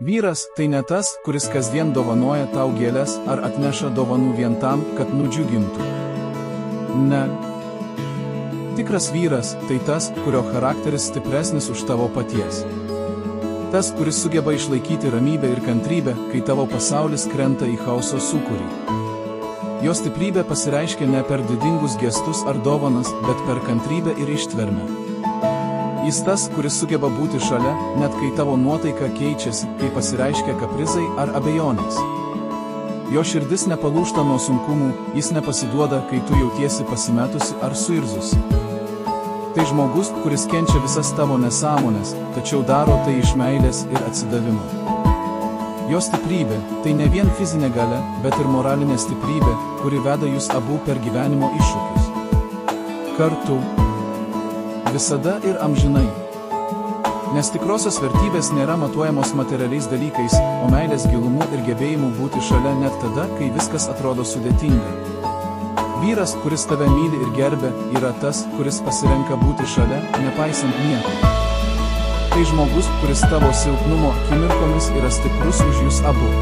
Vyras tai ne tas, kuris kasdien dovanoja tau gėles ar atneša dovanų vien tam, kad nudžiugintų. Ne. Tikras vyras tai tas, kurio charakteris stipresnis už tavo paties. Tas, kuris sugeba išlaikyti ramybę ir kantrybę, kai tavo pasaulis krenta į chaoso sūkurį. Jo stiprybė pasireiškia ne per didingus gestus ar dovanas, bet per kantrybę ir ištvermę. Jis tas, kuris sugeba būti šalia, net kai tavo nuotaika keičiasi, kai pasireiškia kaprizai ar abejonės. Jo širdis nepalūžta nuo sunkumų, jis nepasiduoda, kai tu jautiesi pasimetusi ar suirzusi. Tai žmogus, kuris kenčia visas tavo nesąmonės, tačiau daro tai iš meilės ir atsidavimo. Jo stiprybė tai ne vien fizinė galia, bet ir moralinė stiprybė, kuri veda jūs abu per gyvenimo iššūkius. Kartu. Visada ir amžinai. Nes tikrosios vertybės nėra matuojamos materialiais dalykais, o meilės gilumu ir gebėjimu būti šalia net tada, kai viskas atrodo sudėtinga. Vyras, kuris tave myli ir gerbia, yra tas, kuris pasirenka būti šalia, nepaisant nieko. Tai žmogus, kuris tavo silpnumo akimirkomis yra stiprus už jūs abu.